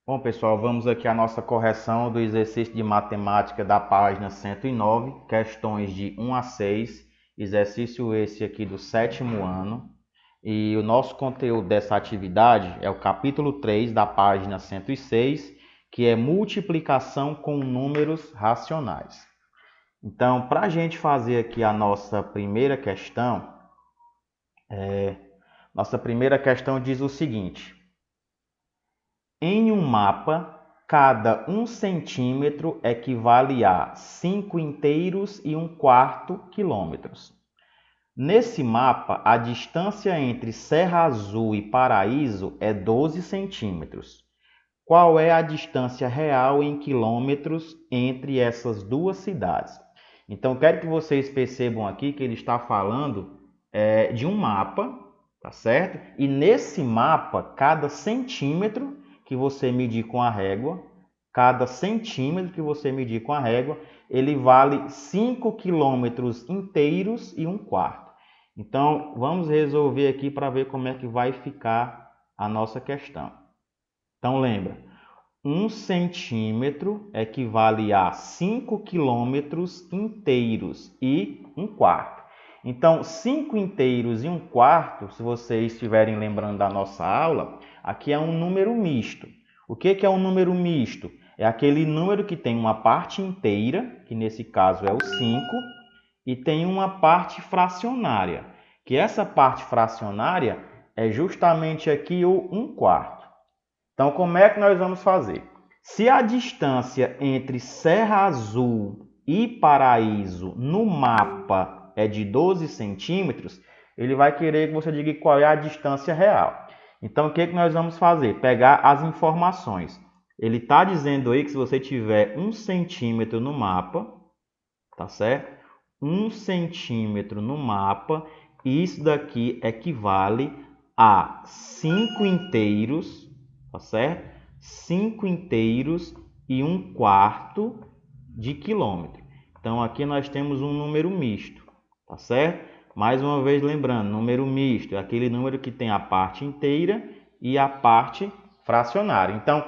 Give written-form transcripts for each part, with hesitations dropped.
Bom, pessoal, vamos aqui à nossa correção do exercício de matemática da página 109, questões de 1 a 6, exercício esse aqui do 7º ano. E o nosso conteúdo dessa atividade é o capítulo 3 da página 106, que é multiplicação com números racionais. Então, para a gente fazer aqui a nossa primeira questão, diz o seguinte: em um mapa, cada 1 centímetro equivale a 5 inteiros e 1/4 quilômetros. Nesse mapa, a distância entre Serra Azul e Paraíso é 12 centímetros. Qual é a distância real em quilômetros entre essas duas cidades? Então, quero que vocês percebam aqui que ele está falando de um mapa, tá certo? E nesse mapa, cada centímetro que você medir com a régua, ele vale 5 quilômetros inteiros e 1/4. Então, vamos resolver aqui para ver como é que vai ficar a nossa questão. Então, lembra, 1 centímetro equivale a 5 quilômetros inteiros e 1/4. Então, 5 inteiros e 1/4, se vocês estiverem lembrando da nossa aula, aqui é um número misto. O que é um número misto? É aquele número que tem uma parte inteira, que nesse caso é o 5, e tem uma parte fracionária, que essa parte fracionária é justamente aqui o 1/4. Então, como é que nós vamos fazer? Se a distância entre Serra Azul e Paraíso no mapa é de 12 centímetros, ele vai querer que você diga qual é a distância real. Então, o que nós vamos fazer? Pegar as informações. Ele está dizendo aí que se você tiver 1 centímetro no mapa, tá certo? 1 centímetro no mapa, isso daqui equivale a 5 inteiros, tá certo? 5 inteiros e 1/4 de quilômetro. Então, aqui nós temos um número misto, tá certo? Mais uma vez lembrando, número misto é aquele número que tem a parte inteira e a parte fracionária. Então,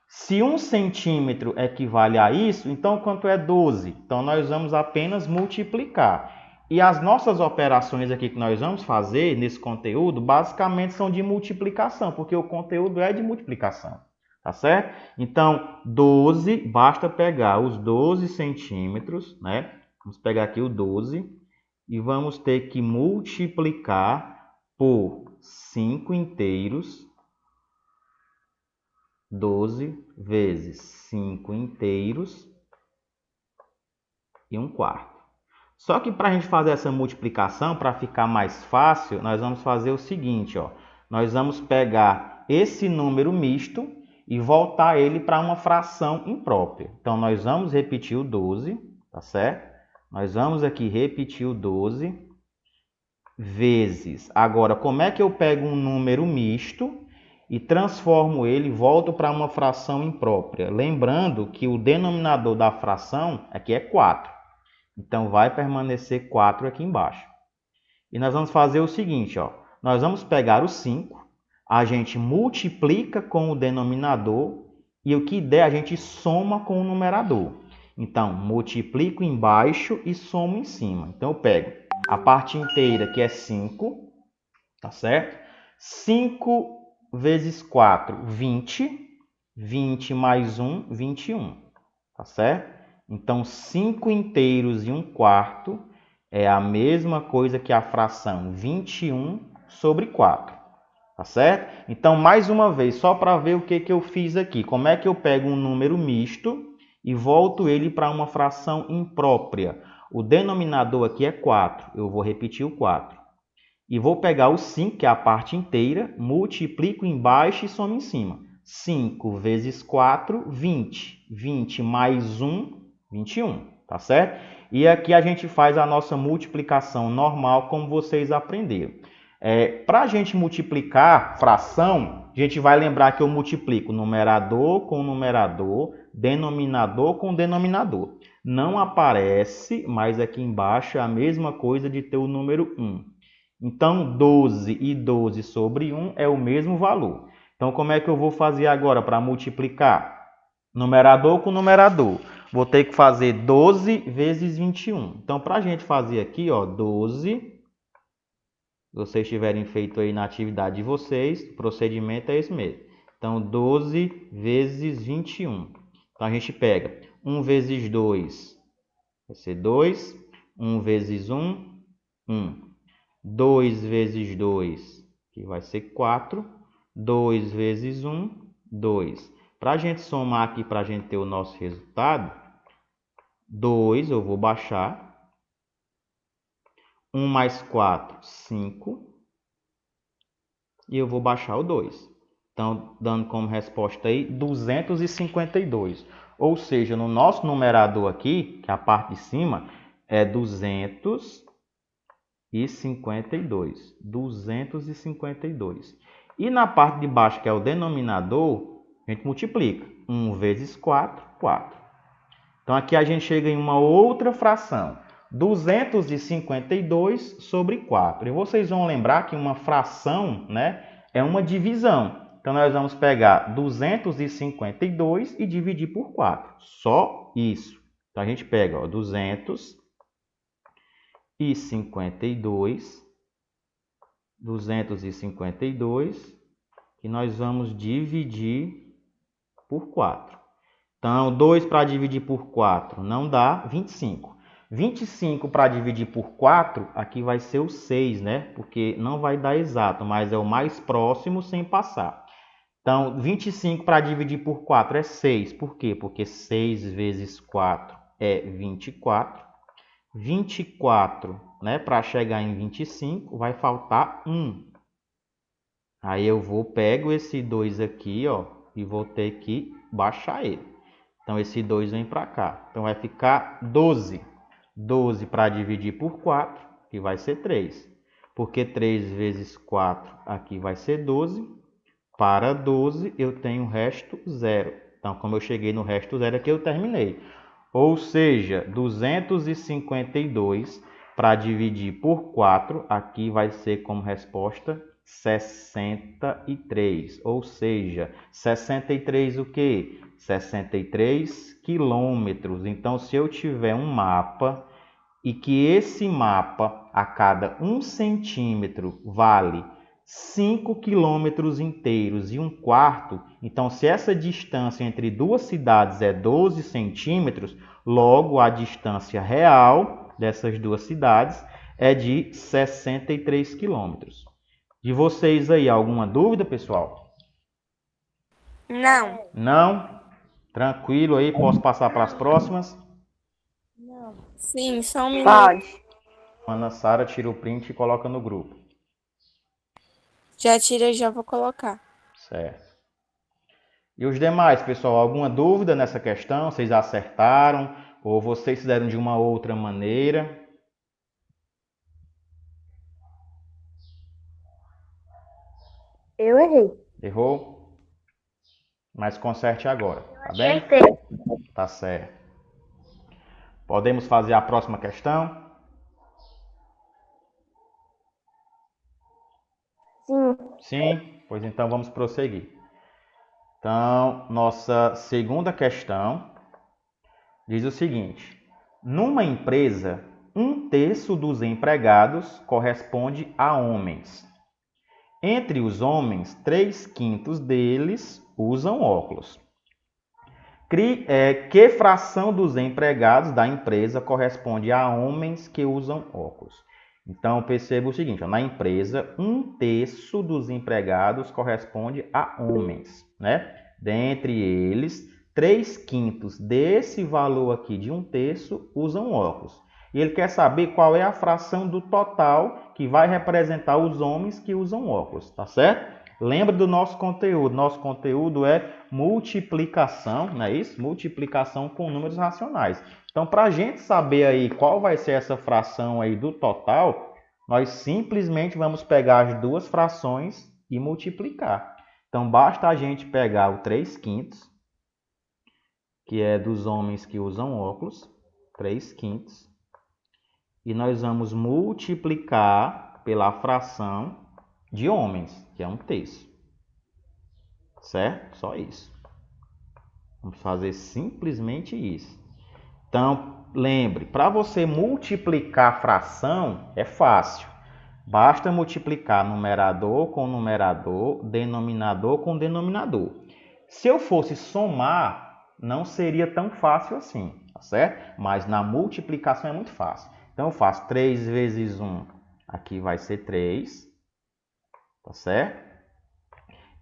se 1 centímetro equivale a isso, então quanto é 12? Então, nós vamos apenas multiplicar. E as nossas operações aqui que nós vamos fazer nesse conteúdo, basicamente são de multiplicação, porque o conteúdo é de multiplicação, tá certo? Então, 12, basta pegar os 12 centímetros, né? Vamos pegar aqui o 12 e vamos ter que multiplicar por 5 inteiros. 12 vezes 5 inteiros e 1/4. Só que para a gente fazer essa multiplicação, para ficar mais fácil, nós vamos fazer o seguinte, ó. Nós vamos pegar esse número misto e voltar ele para uma fração imprópria. Então, nós vamos repetir o 12, tá certo? Nós vamos aqui repetir o 12 vezes. Agora, como é que eu pego um número misto e transformo ele, volto para uma fração imprópria? Lembrando que o denominador da fração aqui é 4. Então, vai permanecer 4 aqui embaixo. E nós vamos fazer o seguinte, ó. Nós vamos pegar o 5, a gente multiplica com o denominador e o que der a gente soma com o numerador. Então, multiplico embaixo e somo em cima. Então, eu pego a parte inteira, que é 5, tá certo? 5 vezes 4, 20. 20 mais 1, 21, tá certo? Então, 5 inteiros e 1/4 é a mesma coisa que a fração 21 sobre 4, tá certo? Então, mais uma vez, só para ver o que eu fiz aqui. Como é que eu pego um número misto e volto ele para uma fração imprópria? O denominador aqui é 4, eu vou repetir o 4. E vou pegar o 5, que é a parte inteira, multiplico embaixo e somo em cima. 5 vezes 4, 20. 20 mais 1, 21, tá certo? E aqui a gente faz a nossa multiplicação normal, como vocês aprenderam. Para a gente multiplicar fração, a gente vai lembrar que eu multiplico numerador com numerador, denominador com denominador. Não aparece, mas aqui embaixo é a mesma coisa de ter o número 1. Então, 12 e 12 sobre 1 é o mesmo valor. Então, como é que eu vou fazer agora para multiplicar? Numerador com numerador. Vou ter que fazer 12 vezes 21. Então, para a gente fazer aqui, ó, 12, se vocês tiverem feito aí na atividade de vocês, o procedimento é esse mesmo. Então, 12 vezes 21. Então, a gente pega 1 vezes 2, vai ser 2. 1 vezes 1, 1. 2 vezes 2, que vai ser 4. 2 vezes 1, 2. Para a gente somar aqui, para a gente ter o nosso resultado, 2 eu vou baixar. 1 mais 4, 5. E eu vou baixar o 2. Então, dando como resposta aí 252. Ou seja, no nosso numerador aqui, que é a parte de cima, é 252. 252. E na parte de baixo, que é o denominador, a gente multiplica. 1 vezes 4, 4. Então, aqui a gente chega em uma outra fração. 252 sobre 4. E vocês vão lembrar que uma fração, né, é uma divisão. Então, nós vamos pegar 252 e dividir por 4. Só isso. Então, a gente pega, ó, 252, que nós vamos dividir por 4. Então, 2 para dividir por 4 não dá, 25. 25 para dividir por 4, aqui vai ser o 6, né? Porque não vai dar exato, mas é o mais próximo sem passar. Então, 25 para dividir por 4 é 6. Por quê? Porque 6 vezes 4 é 24. 24, né? Para chegar em 25, vai faltar 1. Aí eu pego esse 2 aqui, ó, e vou ter que baixar ele. Então, esse 2 vem para cá. Então, vai ficar 12. 12 para dividir por 4, que vai ser 3. Porque 3 vezes 4 aqui vai ser 12. Para 12, eu tenho o resto 0. Então, como eu cheguei no resto 0 aqui, eu terminei. Ou seja, 252 para dividir por 4, aqui vai ser como resposta 63. Ou seja, 63 o quê? 63 quilômetros. Então, se eu tiver um mapa e que esse mapa, a cada 1 centímetro, vale 5 quilômetros inteiros e 1/4, então, se essa distância entre duas cidades é 12 centímetros, logo a distância real dessas duas cidades é de 63 quilômetros. De vocês aí, alguma dúvida, pessoal? Não. Não? Tranquilo aí, posso passar para as próximas? Sim, só um minuto. Pode. Ana Sara tira o print e coloca no grupo. Já tira, já vou colocar. Certo. E os demais, pessoal, alguma dúvida nessa questão? Vocês acertaram? Ou vocês fizeram de uma outra maneira? Eu errei. Errou? Mas conserte agora, tá bem? Acertei. Tá certo. Podemos fazer a próxima questão? Sim. Sim? Pois então vamos prosseguir. Então, nossa segunda questão diz o seguinte: numa empresa, 1/3 dos empregados corresponde a homens. Entre os homens, 3/5 deles usam óculos. Que fração dos empregados da empresa corresponde a homens que usam óculos? Então, perceba o seguinte, ó, na empresa, 1/3 dos empregados corresponde a homens, né? Dentre eles, 3/5 desse valor aqui de 1/3 usam óculos. E ele quer saber qual é a fração do total que vai representar os homens que usam óculos, tá certo? Lembra do nosso conteúdo. Nosso conteúdo é multiplicação, não é isso? Multiplicação com números racionais. Então, para a gente saber aí qual vai ser essa fração aí do total, nós simplesmente vamos pegar as duas frações e multiplicar. Então, basta a gente pegar o 3/5, que é dos homens que usam óculos, 3/5, e nós vamos multiplicar pela fração de homens, que é 1/3. certo? Só isso. Vamos fazer simplesmente isso. Então, lembre, para você multiplicar fração é fácil. Basta multiplicar numerador com numerador, denominador com denominador. Se eu fosse somar, não seria tão fácil assim, tá certo? Mas na multiplicação é muito fácil. Então, eu faço 3 vezes 1, aqui vai ser 3, tá certo?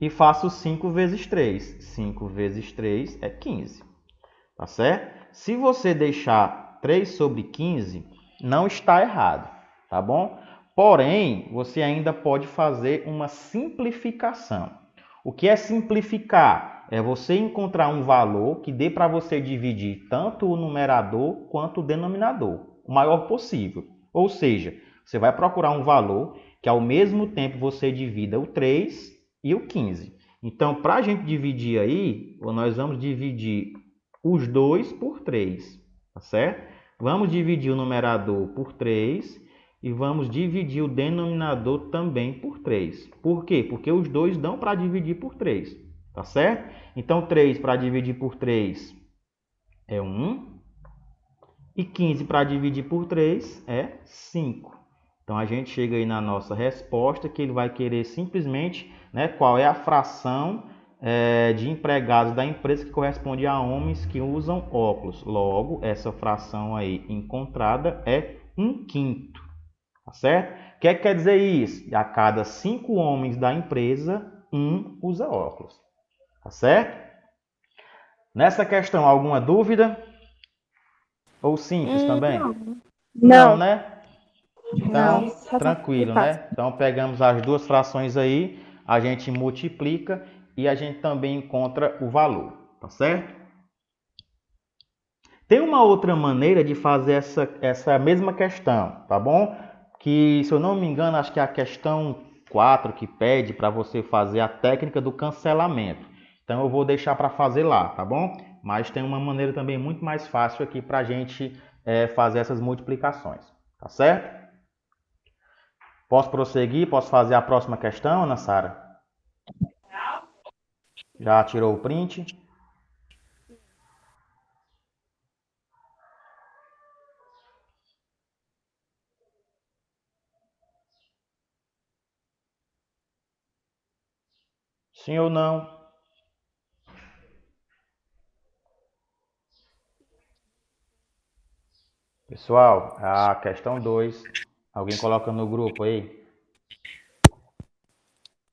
E faço 5 vezes 3. 5 vezes 3 é 15, tá certo? Se você deixar 3 sobre 15, não está errado, tá bom? Porém, você ainda pode fazer uma simplificação. O que é simplificar? É você encontrar um valor que dê para você dividir tanto o numerador quanto o denominador, o maior possível. Ou seja, você vai procurar um valor que ao mesmo tempo você divida o 3 e o 15. Então, para a gente dividir aí, nós vamos dividir os 2 por 3, tá certo? Vamos dividir o numerador por 3 e vamos dividir o denominador também por 3. Por quê? Porque os dois dão para dividir por 3, tá certo? Então, 3 para dividir por 3 é 1 e 15 para dividir por 3 é 5. Então, a gente chega aí na nossa resposta que ele vai querer simplesmente, né, qual é a fração de empregados da empresa que corresponde a homens que usam óculos. Logo, essa fração aí encontrada é 1/5. Tá certo? O que é que quer dizer isso? A cada 5 homens da empresa, 1 usa óculos. Tá certo? Nessa questão, alguma dúvida? Ou simples também? Não, Não, né? não. Então, tranquilo, né? Então, pegamos as duas frações aí, a gente multiplica e a gente também encontra o valor, tá certo? Tem uma outra maneira de fazer essa mesma questão, tá bom? Que, se eu não me engano, acho que é a questão 4 que pede para você fazer a técnica do cancelamento. Então, eu vou deixar para fazer lá, tá bom? Mas tem uma maneira também muito mais fácil aqui para a gente fazer essas multiplicações, tá certo? Posso prosseguir? Posso fazer a próxima questão, Ana Sara? Já tirou o print? Sim ou não? Pessoal, a questão 2. Alguém coloca no grupo aí?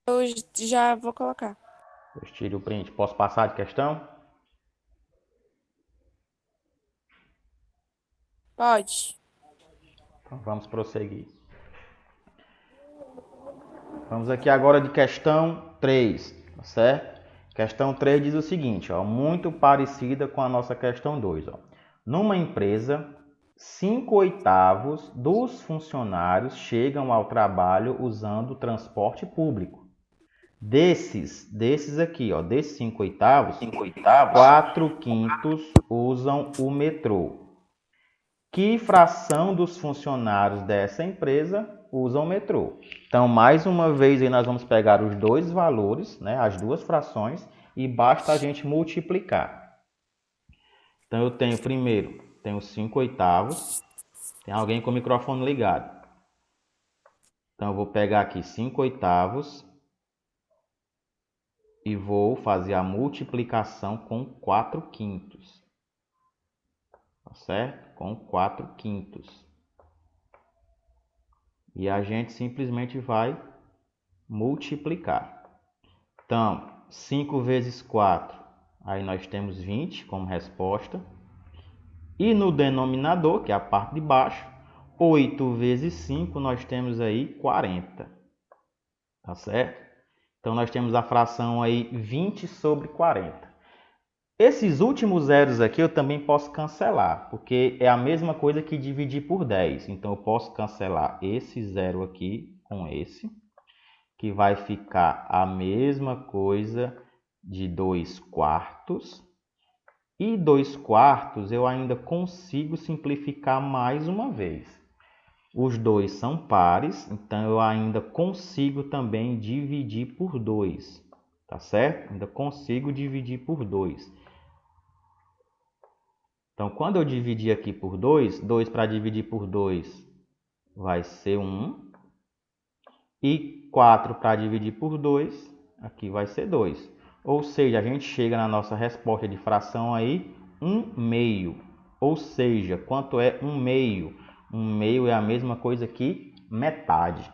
Eu já vou colocar. Eu tiro o print. Posso passar de questão? Pode. Então, vamos prosseguir. Vamos aqui agora de questão 3, tá certo? Questão 3 diz o seguinte, ó, muito parecida com a nossa questão 2. Ó. Numa empresa, 5/8 dos funcionários chegam ao trabalho usando o transporte público. Desses aqui, ó, desses 5/8, 4/5 usam o metrô. Que fração dos funcionários dessa empresa usam o metrô? Então, mais uma vez, aí nós vamos pegar os dois valores, né, as duas frações, e basta a gente multiplicar. Então, eu tenho primeiro, tenho 5/8. Tem alguém com o microfone ligado. Então, eu vou pegar aqui 5/8 e vou fazer a multiplicação com 4/5. Tá certo? Com 4/5. E a gente simplesmente vai multiplicar. Então, 5 vezes 4, aí nós temos 20 como resposta. E no denominador, que é a parte de baixo, 8 vezes 5, nós temos aí 40. Tá certo? Então, nós temos a fração aí 20 sobre 40. Esses últimos zeros aqui eu também posso cancelar, porque é a mesma coisa que dividir por 10. Então, eu posso cancelar esse zero aqui com esse, que vai ficar a mesma coisa de 2/4. E 2/4 eu ainda consigo simplificar mais uma vez. Os dois são pares, então eu ainda consigo também dividir por 2. tá certo? Ainda consigo dividir por 2. Então, quando eu dividir aqui por 2, 2 para dividir por 2 vai ser 1. E 4 para dividir por 2, aqui vai ser 2. Ou seja, a gente chega na nossa resposta de fração aí, 1/2. Ou seja, quanto é 1/2? 1/2 é a mesma coisa que metade.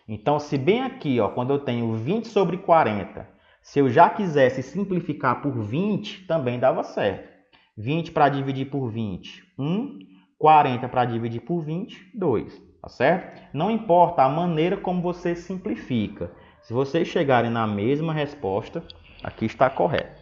Então, se bem aqui, ó, quando eu tenho 20 sobre 40, se eu já quisesse simplificar por 20, também dava certo. 20 para dividir por 20, 1. 40 para dividir por 20, 2. Tá certo? Não importa a maneira como você simplifica. Se vocês chegarem na mesma resposta, aqui está correto.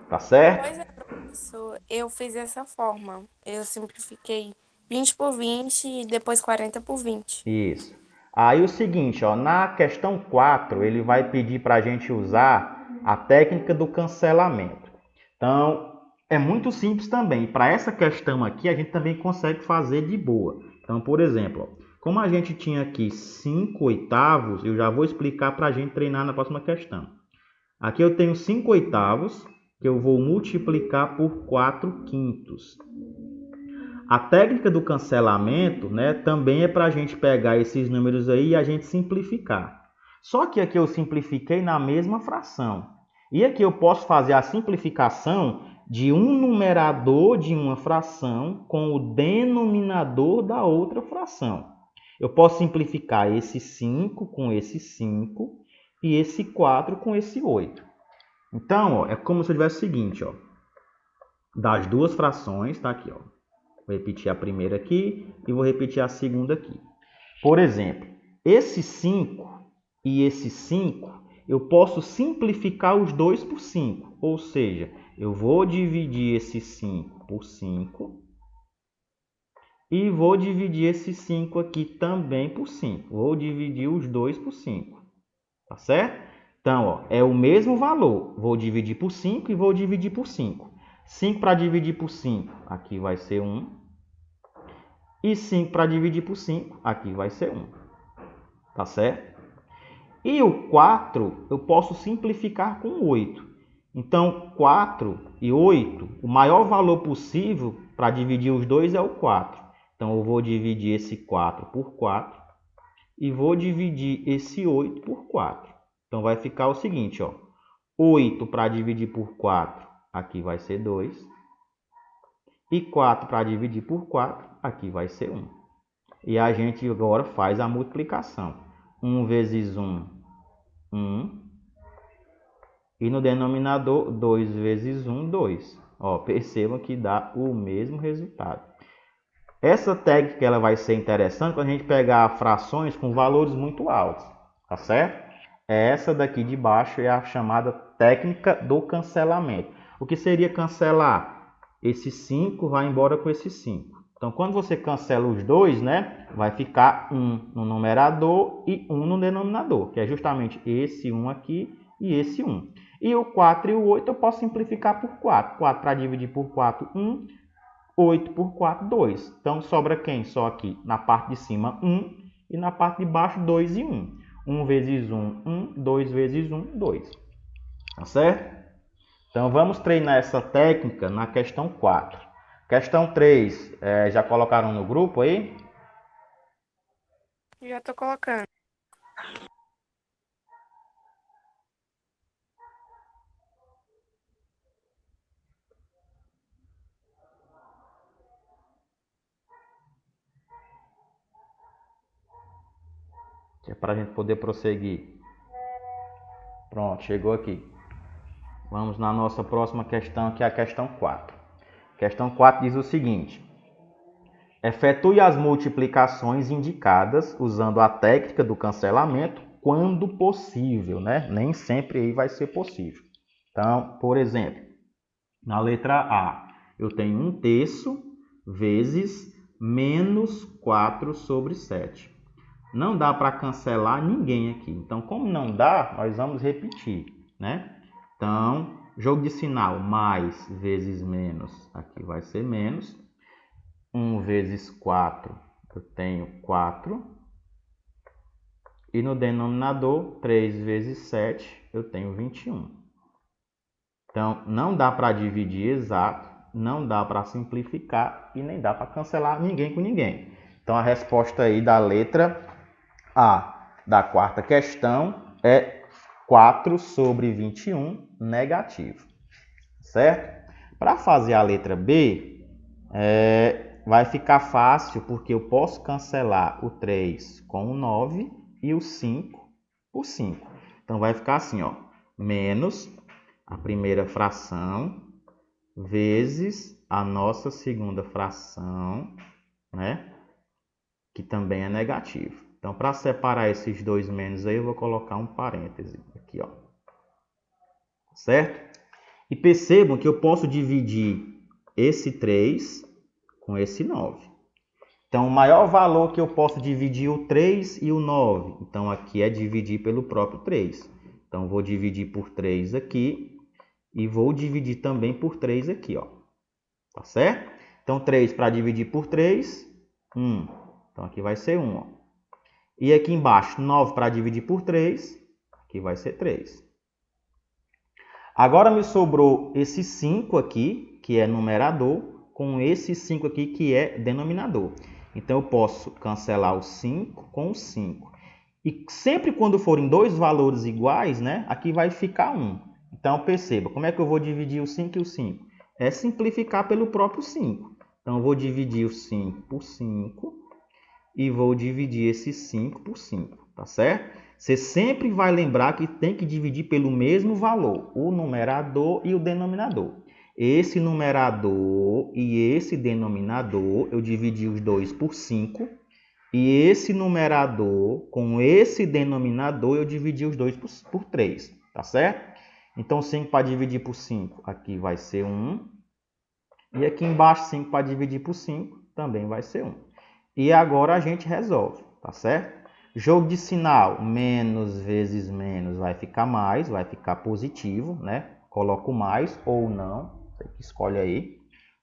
Tá certo? Pois é, professor, eu fiz dessa forma. Eu simplifiquei 20 por 20 e depois 40 por 20. Isso. Aí o seguinte, ó, na questão 4, ele vai pedir para a gente usar a técnica do cancelamento. Então, é muito simples também. Para essa questão aqui, a gente também consegue fazer de boa. Então, por exemplo, ó, como a gente tinha aqui 5/8, eu já vou explicar para a gente treinar na próxima questão. Aqui eu tenho 5/8, que eu vou multiplicar por 4/5. A técnica do cancelamento, né, também é para a gente pegar esses números aí e a gente simplificar. Só que aqui eu simplifiquei na mesma fração. E aqui eu posso fazer a simplificação de um numerador de uma fração com o denominador da outra fração. Eu posso simplificar esse 5 com esse 5 e esse 4 com esse 8. Então, ó, é como se eu tivesse o seguinte, ó, das duas frações, tá aqui, ó. Vou repetir a primeira aqui e vou repetir a segunda aqui. Por exemplo, esse 5 e esse 5, eu posso simplificar os dois por 5. Ou seja, eu vou dividir esse 5 por 5 e vou dividir esse 5 aqui também por 5. Vou dividir os dois por 5. Tá certo? Então, ó, é o mesmo valor. Vou dividir por 5 e vou dividir por 5. 5 para dividir por 5, aqui vai ser 1. E 5 para dividir por 5, aqui vai ser 1. Tá certo? E o 4 eu posso simplificar com 8. Então, 4 e 8, o maior valor possível para dividir os dois é o 4. Então, eu vou dividir esse 4 por 4 e vou dividir esse 8 por 4. Então, vai ficar o seguinte, ó. 8 para dividir por 4, aqui vai ser 2. E 4 para dividir por 4, aqui vai ser 1. E a gente agora faz a multiplicação. 1 vezes 1, 1. E no denominador, 2 vezes 1, 2. Ó, percebam que dá o mesmo resultado. Essa técnica ela vai ser interessante quando a gente pegar frações com valores muito altos. Tá certo? Essa daqui de baixo é a chamada técnica do cancelamento. O que seria cancelar? Esse 5 vai embora com esse 5. Então, quando você cancela os dois, né, vai ficar 1 no numerador e 1 no denominador, que é justamente esse 1 aqui e esse 1. E o 4 e o 8 eu posso simplificar por 4. 4 para dividir por 4, 1. 8 por 4, 2. Então, sobra quem? Só aqui na parte de cima 1 e na parte de baixo 2 e 1. 1 vezes 1, 1. 2 vezes 1, 2. Tá certo? Então, vamos treinar essa técnica na questão 4. Questão 3, já colocaram no grupo aí? Já tô colocando. Que é para a gente poder prosseguir. Pronto, chegou aqui. Vamos na nossa próxima questão, que é a questão 4. Questão 4 diz o seguinte: efetue as multiplicações indicadas usando a técnica do cancelamento quando possível, né? Nem sempre aí vai ser possível. Então, por exemplo, na letra A, eu tenho 1/3 vezes menos 4 sobre 7. Não dá para cancelar ninguém aqui. Então, como não dá, nós vamos repetir, né? Então, jogo de sinal, mais vezes menos, aqui vai ser menos. 1 vezes 4, eu tenho 4. E no denominador, 3 vezes 7, eu tenho 21. Então, não dá para dividir exato, não dá para simplificar e nem dá para cancelar ninguém com ninguém. Então, a resposta aí da letra A da quarta questão é 4 sobre 21 negativo. Certo? Para fazer a letra B, vai ficar fácil porque eu posso cancelar o 3 com o 9 e o 5 por 5. Então, vai ficar assim, ó, menos a primeira fração vezes a nossa segunda fração, né? Que também é negativo. Então, para separar esses dois menos aí, eu vou colocar um parêntese aqui, ó. Certo? E percebam que eu posso dividir esse 3 com esse 9. Então, o maior valor que eu posso dividir o 3 e o 9. Então, aqui é dividir pelo próprio 3. Então, vou dividir por 3 aqui e vou dividir também por 3 aqui, ó. Tá certo? Então, 3 para dividir por 3, 1. Então, aqui vai ser 1, ó. E aqui embaixo, 9 para dividir por 3, aqui vai ser 3. Agora me sobrou esse 5 aqui, que é numerador, com esse 5 aqui, que é denominador. Então, eu posso cancelar o 5 com o 5. E sempre quando forem dois valores iguais, né, aqui vai ficar 1. Então, perceba, como é que eu vou dividir o 5 e o 5? É simplificar pelo próprio 5. Então, eu vou dividir o 5 por 5 e vou dividir esse 5 por 5, tá certo? Você sempre vai lembrar que tem que dividir pelo mesmo valor, o numerador e o denominador. Esse numerador e esse denominador, eu dividi os dois por 5. E esse numerador com esse denominador, eu dividi os dois por 3, tá certo? Então, 5 para dividir por 5, aqui vai ser 1. E aqui embaixo, 5 para dividir por 5, também vai ser 1. E agora a gente resolve, tá certo? Jogo de sinal, menos vezes menos vai ficar mais, vai ficar positivo, né? Coloco mais ou não, você que escolhe aí.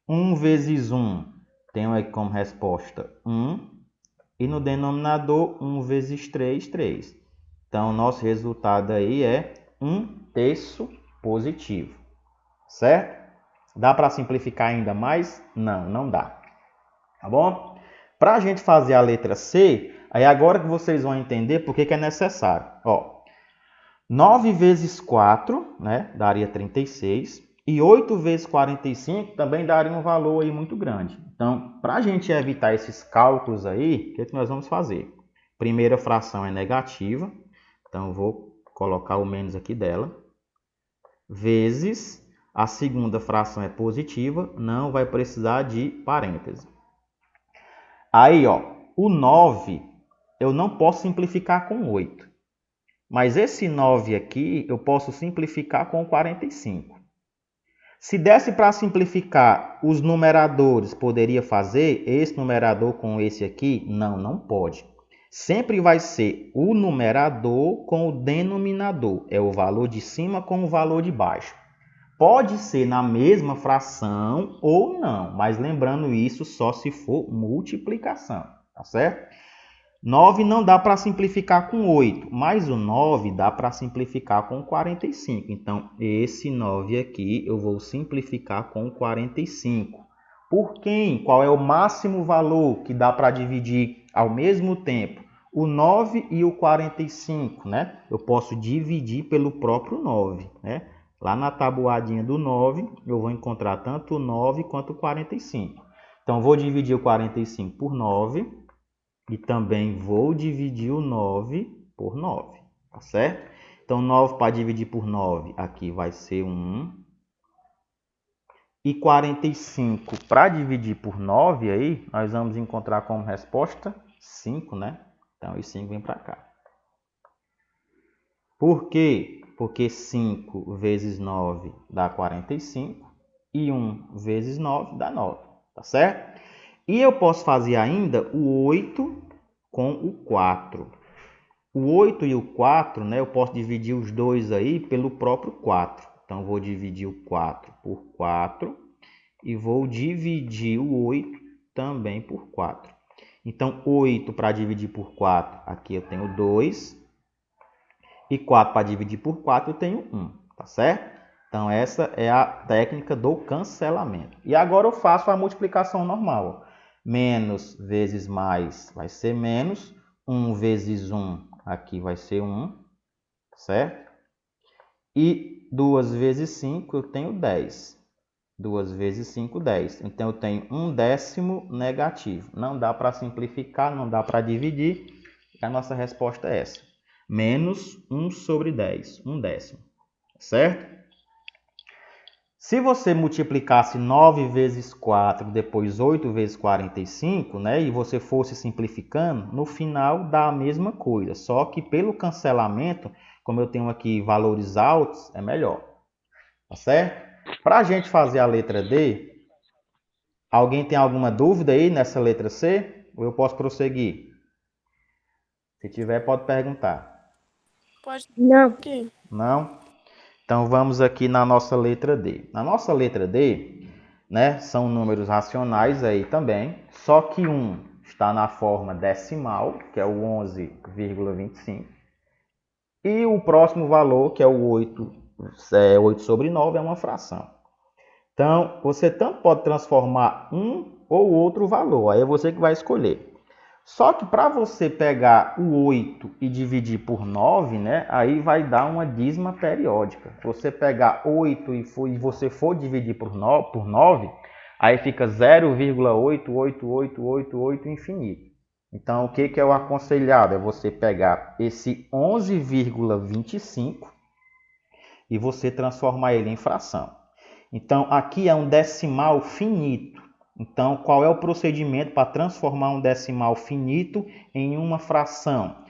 1 vezes 1, tenho aí como resposta 1. E no denominador, 1 vezes 3, 3. Então, o nosso resultado aí é 1/3 positivo, certo? Dá para simplificar ainda mais? Não, não dá. Tá bom? Para a gente fazer a letra C, aí agora que vocês vão entender por que é necessário. Ó, 9 vezes 4, né, daria 36. E 8 vezes 45 também daria um valor aí muito grande. Então, para a gente evitar esses cálculos aí, o que nós vamos fazer? Primeira fração é negativa, então eu vou colocar o menos aqui dela. Vezes a segunda fração é positiva, não vai precisar de parêntese. Aí, ó, o 9 eu não posso simplificar com 8. Mas esse 9 aqui eu posso simplificar com 45. Se desse para simplificar os numeradores, poderia fazer esse numerador com esse aqui? Não, não pode. Sempre vai ser o numerador com o denominador. É o valor de cima com o valor de baixo. Pode ser na mesma fração ou não, mas lembrando isso só se for multiplicação, tá certo? 9 não dá para simplificar com 8, mas o 9 dá para simplificar com 45. Então, esse 9 aqui eu vou simplificar com 45. Por quem? Qual é o máximo valor que dá para dividir ao mesmo tempo? O 9 e o 45, né? Eu posso dividir pelo próprio 9, né? Lá na tabuadinha do 9, eu vou encontrar tanto o 9 quanto o 45. Então, vou dividir o 45 por 9 e também vou dividir o 9 por 9, tá certo? Então, 9 para dividir por 9, aqui vai ser 1. E 45 para dividir por 9, aí, nós vamos encontrar como resposta 5, né? Então, esse 5 vem para cá. Por quê? Porque 5 vezes 9 dá 45 e 1 vezes 9 dá 9, tá certo? E eu posso fazer ainda o 8 com o 4. O 8 e o 4, né, eu posso dividir os dois aí pelo próprio 4. Então, vou dividir o 4 por 4 e vou dividir o 8 também por 4. Então, 8 para dividir por 4, aqui eu tenho 2. E 4 para dividir por 4, eu tenho 1. Tá certo? Então, essa é a técnica do cancelamento. E agora eu faço a multiplicação normal. Menos vezes mais vai ser menos. 1 vezes 1 aqui vai ser 1. Certo? E 2 vezes 5 eu tenho 10. 2 vezes 5, 10. Então, eu tenho 1/10 negativo. Não dá para simplificar, não dá para dividir. A nossa resposta é essa. Menos 1 sobre 10. 1/10. Certo? Se você multiplicasse 9 vezes 4, depois 8 vezes 45, né, e você fosse simplificando, no final dá a mesma coisa. Só que pelo cancelamento, como eu tenho aqui valores altos, é melhor. Tá certo? Para a gente fazer a letra D, alguém tem alguma dúvida aí nessa letra C? Ou eu posso prosseguir? Se tiver, pode perguntar. Pode Não. ir. Não? Então, vamos aqui na nossa letra D. Na nossa letra D, né, são números racionais aí também, só que um está na forma decimal, que é o 11,25, e o próximo valor, que é o 8 sobre 9, é uma fração. Então, você tanto pode transformar um ou outro valor, aí é você que vai escolher. Só que para você pegar o 8 e dividir por 9, né, aí vai dar uma dízima periódica. Se você pegar 8 e você for dividir por 9, aí fica 0,88888 infinito. Então, o que é o aconselhado? É você pegar esse 11,25 e você transformar ele em fração. Então, aqui é um decimal finito. Então, qual é o procedimento para transformar um decimal finito em uma fração?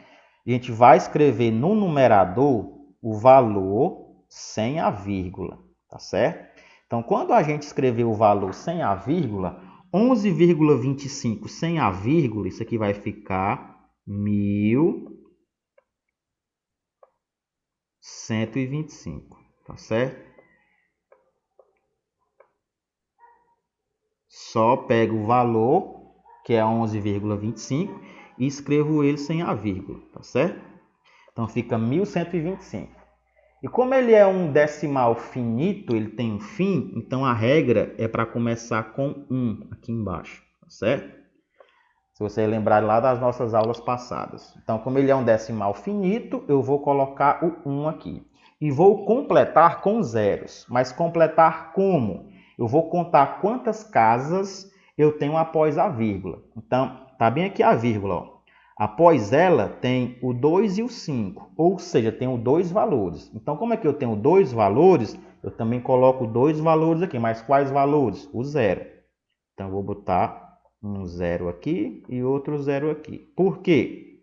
A gente vai escrever no numerador o valor sem a vírgula, tá certo? Então, quando a gente escrever o valor sem a vírgula, 11,25 sem a vírgula, isso aqui vai ficar 1.125, tá certo? Só pego o valor, que é 11,25, e escrevo ele sem a vírgula, tá certo? Então, fica 1.125. E como ele é um decimal finito, ele tem um fim, então a regra é para começar com 1 aqui embaixo, tá certo? Se você lembrar lá das nossas aulas passadas. Então, como ele é um decimal finito, eu vou colocar o 1 aqui. E vou completar com zeros. Mas completar como? Eu vou contar quantas casas eu tenho após a vírgula. Então, tá bem aqui a vírgula, ó. Após ela tem o 2 e o 5, ou seja, tenho dois valores. Então, como é que eu tenho dois valores? Eu também coloco dois valores aqui, mas quais valores? O zero. Então, eu vou botar um zero aqui e outro zero aqui. Por quê?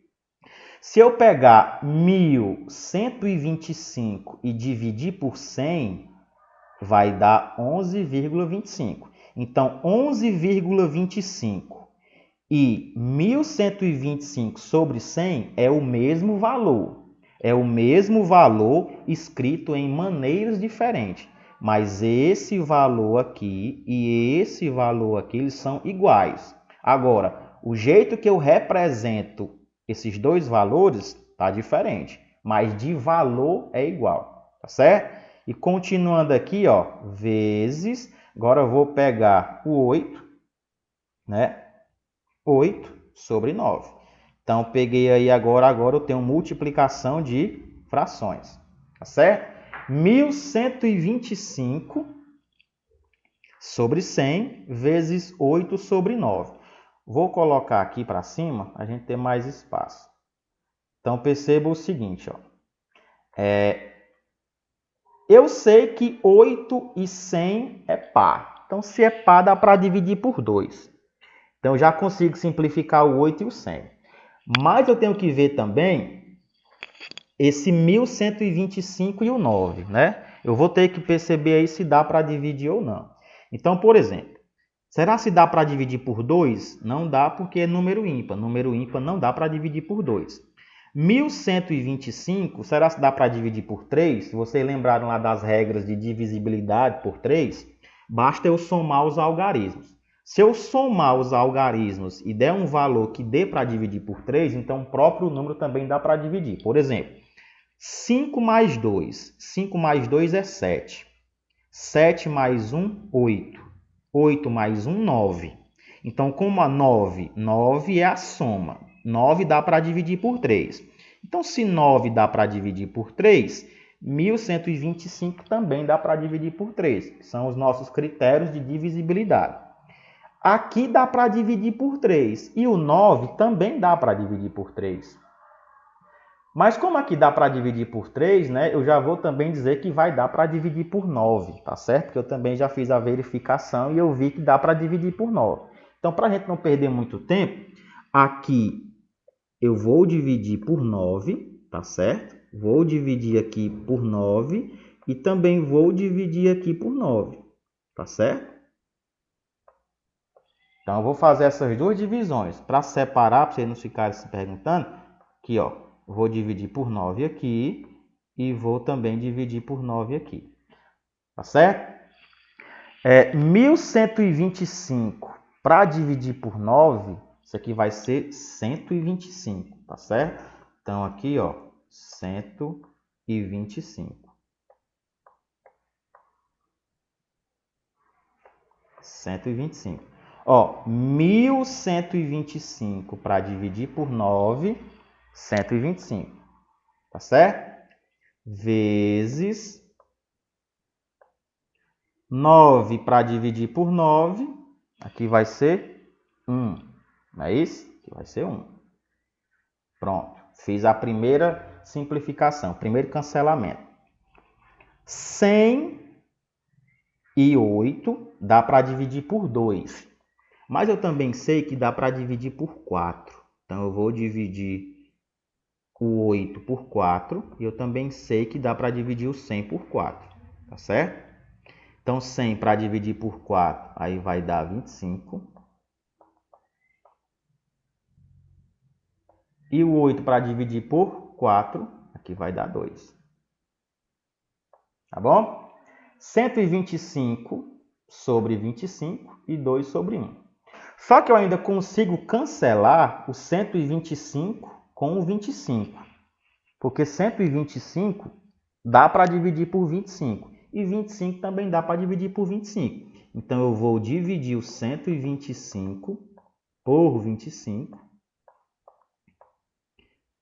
Se eu pegar 1.125 e dividir por 100, vai dar 11,25. Então, 11,25 e 1.125 sobre 100 é o mesmo valor. É o mesmo valor escrito em maneiras diferentes. Mas esse valor aqui e esse valor aqui, eles são iguais. Agora, o jeito que eu represento esses dois valores está diferente. Mas de valor é igual. Tá certo? E continuando aqui, ó, vezes. Agora eu vou pegar o 8, né? 8 sobre 9. Então, peguei aí agora eu tenho multiplicação de frações. Tá certo? 1.125 sobre 100 vezes 8 sobre 9. Vou colocar aqui para cima, a gente ter mais espaço. Então, perceba o seguinte, ó. Eu sei que 8 e 100 é par. Então, se é par, dá para dividir por 2. Então, eu já consigo simplificar o 8 e o 100. Mas eu tenho que ver também esse 1.125 e o 9, né? Eu vou ter que perceber aí se dá para dividir ou não. Então, por exemplo, será se dá para dividir por 2? Não dá porque é número ímpar. Número ímpar não dá para dividir por 2. 1.125, será se dá para dividir por 3? Se vocês lembraram lá das regras de divisibilidade por 3, basta eu somar os algarismos. Se eu somar os algarismos e der um valor que dê para dividir por 3, então o próprio número também dá para dividir. Por exemplo, 5 mais 2. 5 mais 2 é 7. 7 mais 1, 8. 8 mais 1, 9. Então, como a 9 é a soma. 9 dá para dividir por 3. Então, se 9 dá para dividir por 3, 1125 também dá para dividir por 3. Que são os nossos critérios de divisibilidade. Aqui dá para dividir por 3. E o 9 também dá para dividir por 3. Mas como aqui dá para dividir por 3, né, eu já vou também dizer que vai dar para dividir por 9, tá certo? Porque eu também já fiz a verificação e eu vi que dá para dividir por 9. Então, para a gente não perder muito tempo, aqui eu vou dividir por 9, tá certo? Vou dividir aqui por 9 e também vou dividir aqui por 9, tá certo? Então, eu vou fazer essas duas divisões para separar, para vocês não ficarem se perguntando. Aqui, ó, vou dividir por 9 aqui e vou também dividir por 9 aqui. Tá certo? 1125 para dividir por 9, isso aqui vai ser 125, tá certo? Então, aqui, ó, 125. 125. Ó, 1125 para dividir por 9, 125. Tá certo? Vezes 9 para dividir por 9, aqui vai ser 1. Não é isso? Aqui vai ser 1. Pronto. Fiz a primeira simplificação, primeiro cancelamento. 108 dá para dividir por 2. Mas eu também sei que dá para dividir por 4. Então, eu vou dividir o 8 por 4. E eu também sei que dá para dividir o 100 por 4. Tá certo? Então, 100 para dividir por 4, aí vai dar 25. E o 8 para dividir por 4, aqui vai dar 2. Tá bom? 125 sobre 25 e 2 sobre 1. Só que eu ainda consigo cancelar o 125 com o 25. Porque 125 dá para dividir por 25. E 25 também dá para dividir por 25. Então, eu vou dividir o 125 por 25.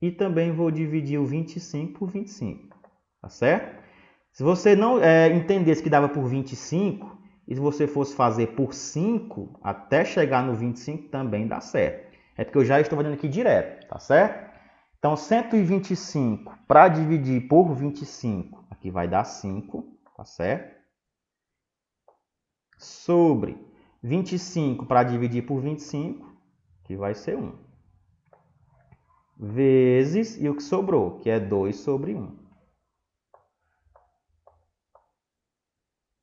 E também vou dividir o 25 por 25. Tá certo? Se você não entendesse que dava por 25, e se você fosse fazer por 5, até chegar no 25 também dá certo. É porque eu já estou fazendo aqui direto, tá certo? Então, 125 para dividir por 25, aqui vai dar 5, tá certo? Sobre 25 para dividir por 25, que vai ser 1. Vezes, e o que sobrou, que é 2 sobre 1.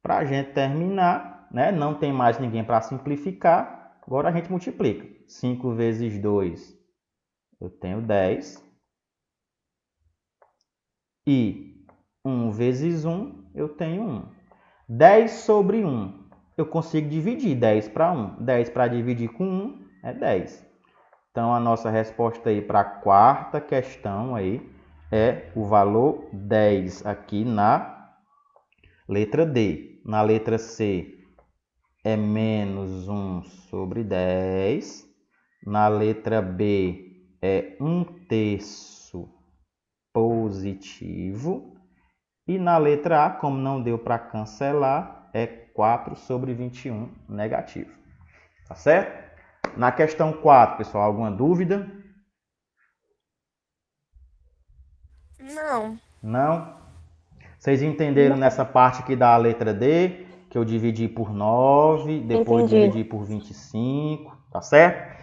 Para a gente terminar, né? Não tem mais ninguém para simplificar, agora a gente multiplica. 5 vezes 2, eu tenho 10. E 1 vezes 1, eu tenho 1. 10 sobre 1, eu consigo dividir 10 para 1. 10 para dividir com 1 é 10. Então, a nossa resposta aí para a quarta questão aí é o valor 10 aqui na letra D. Na letra C é menos 1 sobre 10. Na letra B é 1/3 positivo. E na letra A, como não deu para cancelar, é 4 sobre 21 negativo. Tá certo? Na questão 4, pessoal, alguma dúvida? Não. Não? Vocês entenderam nessa parte aqui da letra D, que eu dividi por 9, depois Entendi. dividi por 25, tá certo?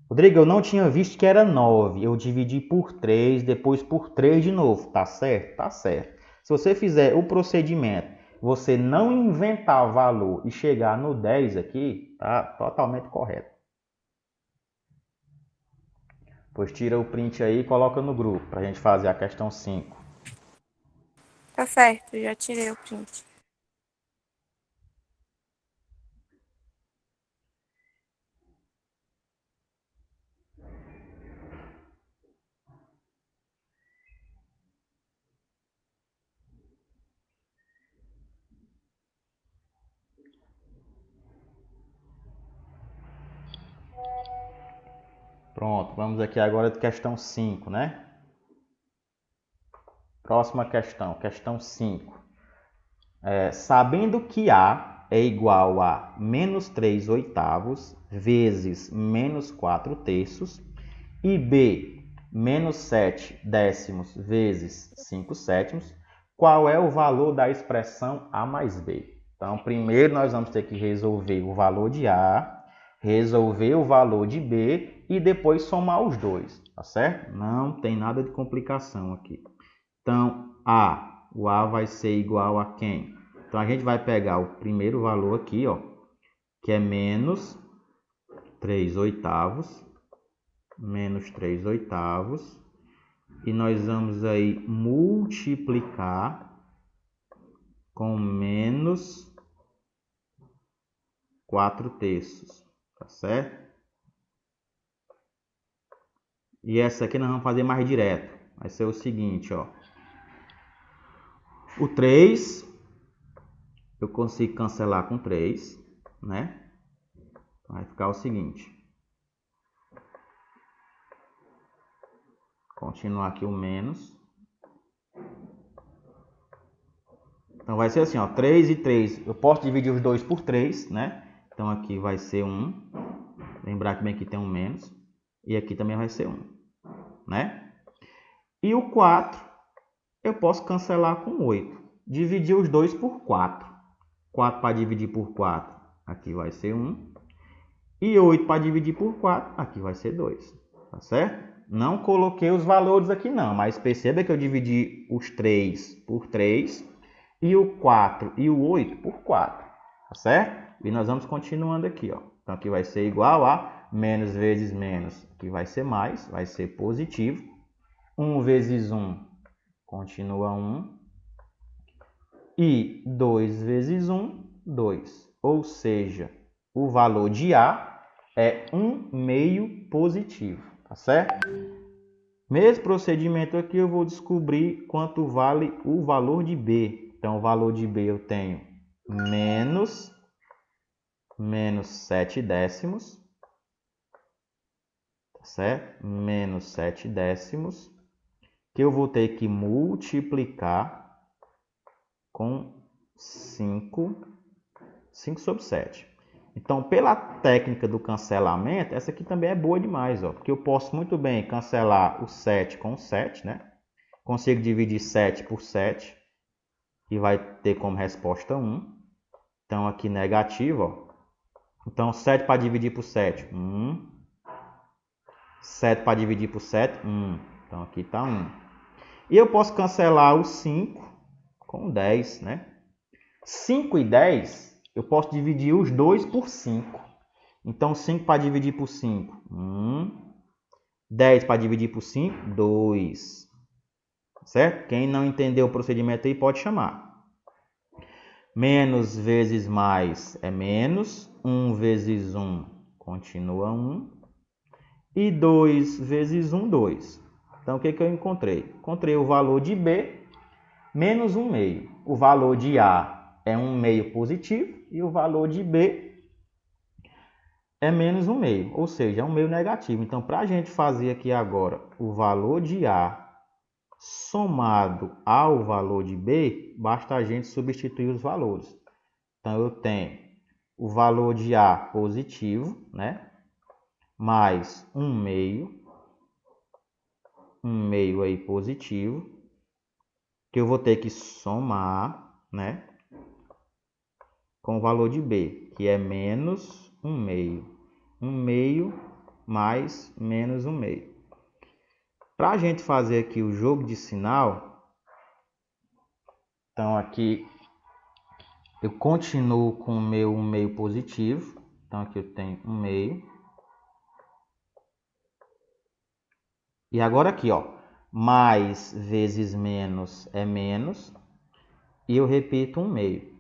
Rodrigo, eu não tinha visto que era 9, eu dividi por 3, depois por 3 de novo, tá certo? Tá certo. Se você fizer o procedimento, você não inventar valor e chegar no 10 aqui, tá totalmente correto. Pois tira o print aí e coloca no grupo, pra gente fazer a questão 5. Tá certo, já tirei o print. Pronto, vamos aqui agora de questão 5, né? Próxima questão, questão 5. Sabendo que A é igual a menos 3 oitavos vezes menos 4 terços e B menos 7 décimos vezes 5 sétimos, qual é o valor da expressão A mais B? Então, primeiro nós vamos ter que resolver o valor de A, resolver o valor de B e depois somar os dois, tá certo? Não tem nada de complicação aqui. Então, o A vai ser igual a quem? Então, a gente vai pegar o primeiro valor aqui, ó, que é menos 3 oitavos, menos 3 oitavos, e nós vamos aí multiplicar com menos 4 terços, tá certo? E essa aqui nós vamos fazer mais direto, vai ser o seguinte, ó. O 3, eu consigo cancelar com 3, né? Vai ficar o seguinte. Continuar aqui o menos. Então vai ser assim, ó, 3 e 3. Eu posso dividir os dois por 3, né? Então aqui vai ser 1. Lembrar que bem aqui tem um menos. E aqui também vai ser 1, né? E o 4, eu posso cancelar com 8. Dividir os dois por 4. 4 para dividir por 4, aqui vai ser 1. E 8 para dividir por 4, aqui vai ser 2. Tá certo? Não coloquei os valores aqui não, mas perceba que eu dividi os 3 por 3 e o 4 e o 8 por 4. Tá certo? E nós vamos continuando aqui, ó. Então aqui vai ser igual a menos vezes menos, aqui vai ser mais, vai ser positivo. 1 vezes 1 continua 1. E 2 vezes 1, 2. Ou seja, o valor de A é 1 meio positivo, tá certo? Mesmo procedimento aqui, eu vou descobrir quanto vale o valor de B. Então, o valor de B eu tenho menos 7 décimos, tá certo? Menos 7 décimos, que eu vou ter que multiplicar com 5 sobre 7. Então, pela técnica do cancelamento, essa aqui também é boa demais, ó, porque eu posso muito bem cancelar o 7 com o 7, né? Consigo dividir 7 por 7 e vai ter como resposta 1. Então, aqui negativo, ó. Então, 7 para dividir por 7, 1. 7 para dividir por 7, 1. Então, aqui está 1. E eu posso cancelar o 5 com 10, né? 5 e 10, eu posso dividir os dois por 5. Então, 5 para dividir por 5, 1. 10 para dividir por 5, 2. Certo? Quem não entendeu o procedimento aí pode chamar. Menos vezes mais é menos. 1 vezes 1 continua 1. E 2 vezes 1, 2. Então, o que eu encontrei? Encontrei o valor de B menos 1 meio. O valor de A é 1 meio positivo e o valor de B é menos 1 meio, ou seja, é 1 meio negativo. Então, para a gente fazer aqui agora o valor de A somado ao valor de B, basta a gente substituir os valores. Então, eu tenho o valor de A positivo, né? Mais 1 meio aí positivo, que eu vou ter que somar, né, com o valor de B, que é menos 1 meio. 1 meio mais menos 1 meio. Para a gente fazer aqui o jogo de sinal, então aqui eu continuo com o meu 1 meio positivo. Então aqui eu tenho 1 meio. E agora aqui, ó, mais vezes menos é menos. E eu repito 1 meio.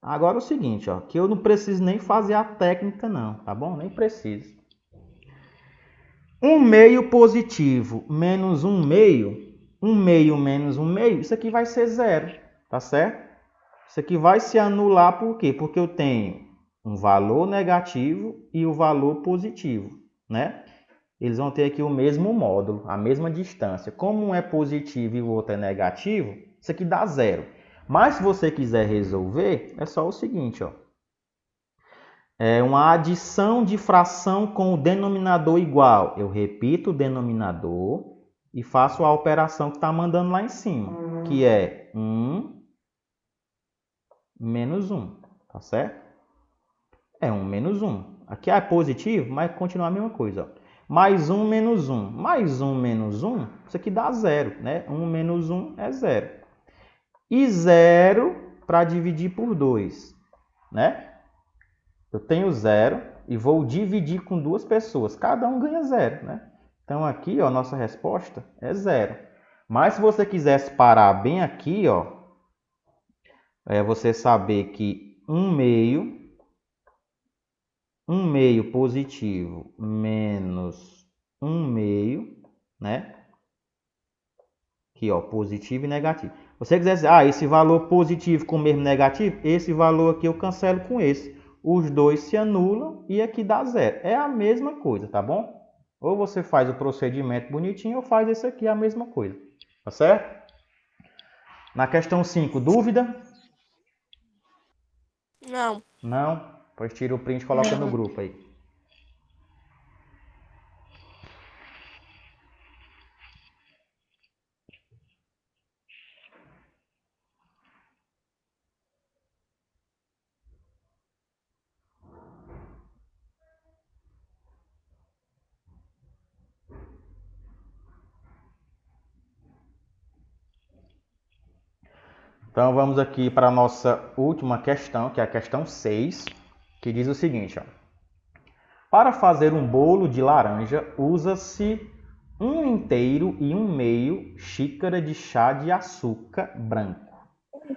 Agora é o seguinte, ó, que eu não preciso nem fazer a técnica não, tá bom? Nem preciso. 1 meio positivo menos 1 meio, 1 meio menos 1 meio, isso aqui vai ser zero, tá certo? Isso aqui vai se anular por quê? Porque eu tenho um valor negativo e o valor positivo, né? eles vão ter aqui o mesmo módulo, a mesma distância. Como um é positivo e o outro é negativo, isso aqui dá zero. Mas se você quiser resolver, é só o seguinte, ó. É uma adição de fração com o denominador igual. Eu repito o denominador e faço a operação que está mandando lá em cima, que é 1 menos 1, tá certo? É 1 menos 1. Aqui é positivo, mas continua a mesma coisa, ó. Mais 1 menos 1. Mais 1 menos 1, isso aqui dá zero, né? 1 menos 1 é zero. E zero para dividir por 2, né? Eu tenho zero e vou dividir com duas pessoas. Cada um ganha zero, né? Então aqui, ó, nossa resposta é zero. Mas se você quisesse parar bem aqui, ó, é você saber que 1 meio positivo menos 1 meio, né? Aqui, ó, positivo e negativo. Se você quiser dizer, esse valor positivo com o mesmo negativo, esse valor aqui eu cancelo com esse. Os dois se anulam e aqui dá zero. É a mesma coisa, tá bom? Ou você faz o procedimento bonitinho ou faz esse aqui, a mesma coisa. Tá certo? Na questão 5, dúvida? Não. Não? Pois tira o print e coloca no grupo aí. Então vamos aqui para a nossa última questão, que é a questão 6, que diz o seguinte, ó. Para fazer um bolo de laranja, usa-se 1 inteiro e 1 meio xícara de chá de açúcar branco.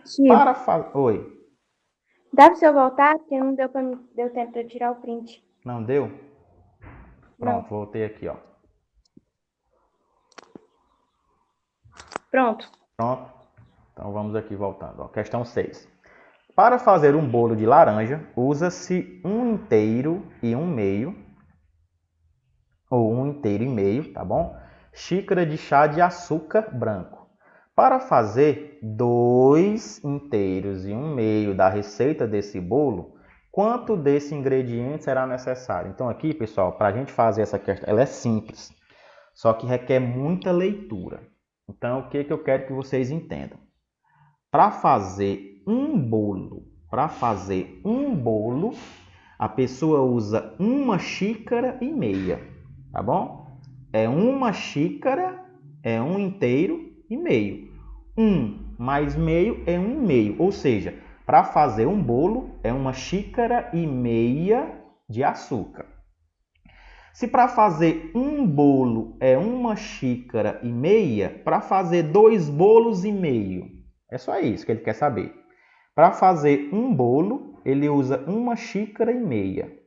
Tio, Para fazer... Oi, dá pra eu voltar? Porque não deu tempo de eu tirar o print. não deu? Não. Pronto, voltei aqui, ó. Pronto. Pronto. Então vamos aqui voltando, ó. Questão 6. Para fazer um bolo de laranja, usa-se 1 inteiro e 1 meio, ou 1 inteiro e meio, tá bom? Xícara de chá de açúcar branco. Para fazer 2 inteiros e 1 meio da receita desse bolo, quanto desse ingrediente será necessário? Então aqui, pessoal, para a gente fazer essa questão, ela é simples, só que requer muita leitura. Então, o que eu quero que vocês entendam? Para fazer um bolo, a pessoa usa 1 xícara e meia, tá bom? É 1 xícara, é 1 inteiro e meio. 1 mais meio é 1 meio, ou seja, para fazer um bolo é 1 xícara e meia de açúcar. Se para fazer um bolo é 1 xícara e meia, para fazer 2 bolos e meio, é só isso que ele quer saber. Para fazer um bolo, ele usa 1 xícara e meia.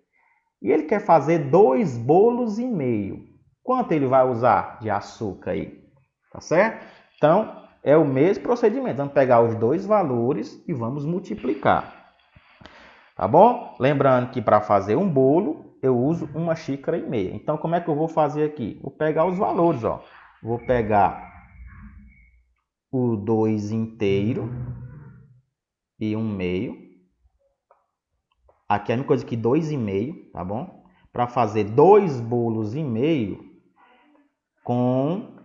E ele quer fazer 2 bolos e meio. Quanto ele vai usar de açúcar aí? Tá certo? Então, é o mesmo procedimento. Vamos pegar os dois valores e vamos multiplicar. Tá bom? Lembrando que para fazer um bolo, eu uso 1 xícara e meia. Então, como é que eu vou fazer aqui? Vou pegar os valores, ó. Vou pegar o 2 inteiro e 1 meio. Aqui é a mesma coisa que 2,5, tá bom? Para fazer 2 bolos e meio com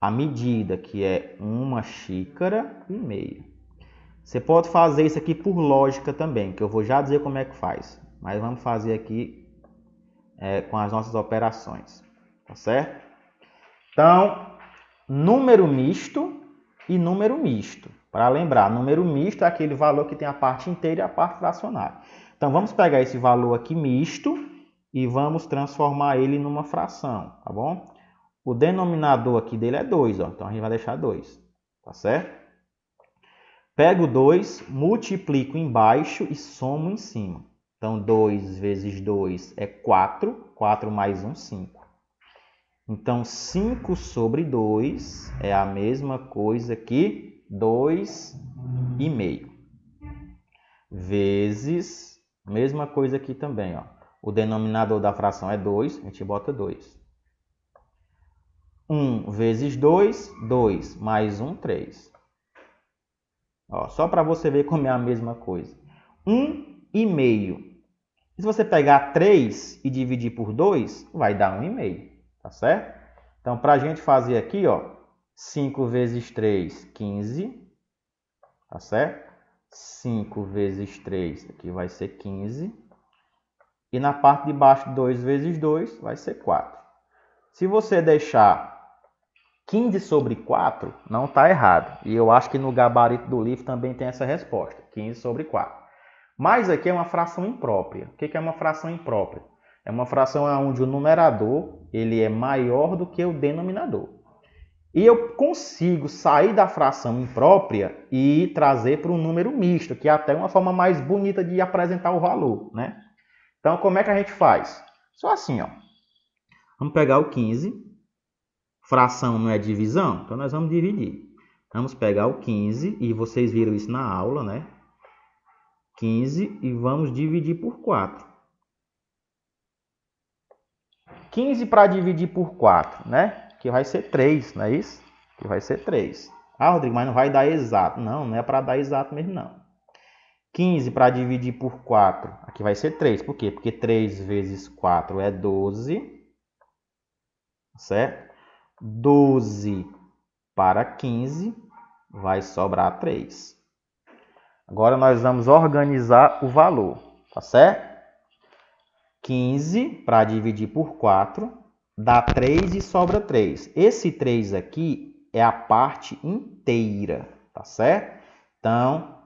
a medida, que é 1 xícara e meia. Você pode fazer isso aqui por lógica também, que eu vou já dizer como é que faz. Mas vamos fazer aqui com as nossas operações, tá certo? Então, número misto e número misto. Para lembrar, número misto é aquele valor que tem a parte inteira e a parte fracionária. Então, vamos pegar esse valor aqui misto e vamos transformar ele numa fração, tá bom? O denominador aqui dele é 2, ó. Então a gente vai deixar 2, tá certo? Pego 2, multiplico embaixo e somo em cima. Então 2 vezes 2 é 4, 4 mais 1, 5. Então 5 sobre 2 é a mesma coisa que 2,5. Vezes, mesma coisa aqui também, ó. O denominador da fração é 2, a gente bota 2. 1 vezes 2, 2, mais 1, 3. Ó, só para você ver como é a mesma coisa. 1,5. Se você pegar 3 e dividir por 2, vai dar 1,5, tá certo? Então, para a gente fazer aqui, ó, 5 vezes 3, 15, tá certo? 5 vezes 3, aqui vai ser 15. E na parte de baixo, 2 vezes 2, vai ser 4. Se você deixar 15 sobre 4, não está errado. E eu acho que no gabarito do livro também tem essa resposta, 15 sobre 4. Mas aqui é uma fração imprópria. O que é uma fração imprópria? É uma fração onde o numerador ele é maior do que o denominador. E eu consigo sair da fração imprópria e trazer para um número misto, que é até uma forma mais bonita de apresentar o valor, né? Então, como é que a gente faz? Só assim, ó. Vamos pegar o 15. Fração não é divisão? Então, nós vamos dividir. Vamos pegar o 15, e vocês viram isso na aula, né? 15 e vamos dividir por 4. 15 para dividir por 4, né? Que vai ser 3, não é isso? Que vai ser 3. Ah, Rodrigo, mas não vai dar exato. Não, não é para dar exato mesmo, não. 15 para dividir por 4, aqui vai ser 3. Por quê? Porque 3 vezes 4 é 12, certo? 12 para 15 vai sobrar 3. Agora nós vamos organizar o valor, tá certo? 15 para dividir por 4 dá 3 e sobra 3. Esse 3 aqui é a parte inteira, tá certo? Então,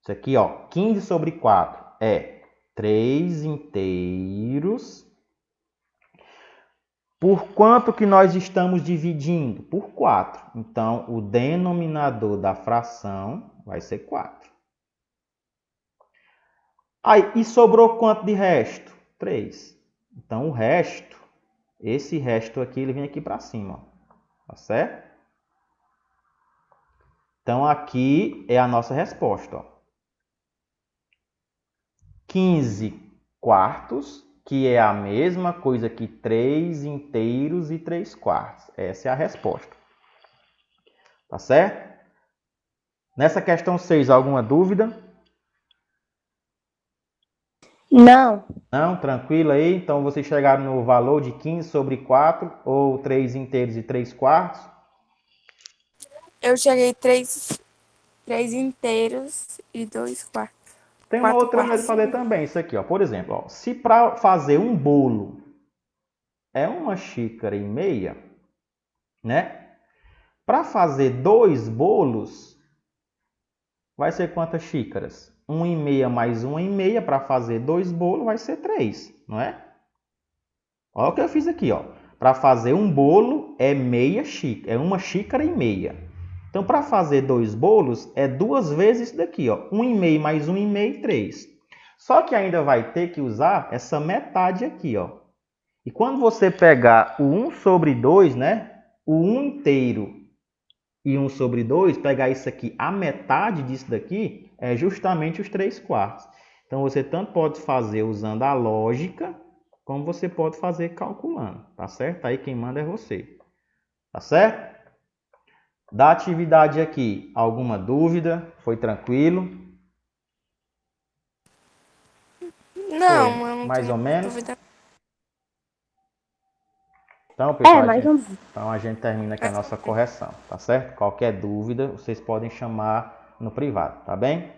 isso aqui, ó, 15 sobre 4 é 3 inteiros. Por quanto que nós estamos dividindo? Por 4. Então, o denominador da fração vai ser 4. Aí, e sobrou quanto de resto? 3. Então, o resto, esse resto aqui, ele vem aqui para cima, ó. Tá certo? Então, aqui é a nossa resposta, ó. 15 quartos, que é a mesma coisa que 3 inteiros e 3 quartos. Essa é a resposta. Tá certo? Nessa questão 6, alguma dúvida? Não. Não? Tranquilo aí? Então, vocês chegaram no valor de 15 sobre 4 ou 3 inteiros e 3 quartos? Eu cheguei 3 inteiros e 2 quartos. Tem uma 4 outra maneira de quartos. fazer também, isso aqui, ó. Por exemplo, ó, se para fazer um bolo é 1,5 xícaras, né? Para fazer 2 bolos, vai ser quantas xícaras? 1,5 mais 1,5 para fazer 2 bolos vai ser 3, não é? Olha o que eu fiz aqui, ó. Para fazer um bolo é 1,5 xícaras. Então, para fazer 2 bolos é 2 vezes isso daqui, ó. 1,5 mais 1,5, 3. Só que ainda vai ter que usar essa metade aqui, ó. E quando você pegar o 1 sobre 2, né? O 1 inteiro e 1 sobre 2, pegar isso aqui, a metade disso daqui é justamente os 3 quartos. Então, você tanto pode fazer usando a lógica, como você pode fazer calculando, tá certo? Aí quem manda é você, tá certo? Da atividade aqui, alguma dúvida? Foi tranquilo? Não, Foi eu não mais ou tenho menos? dúvida. Então, pessoal, Mais ou menos. então a gente termina aqui a nossa correção, tá certo? Qualquer dúvida, vocês podem chamar no privado, tá bem?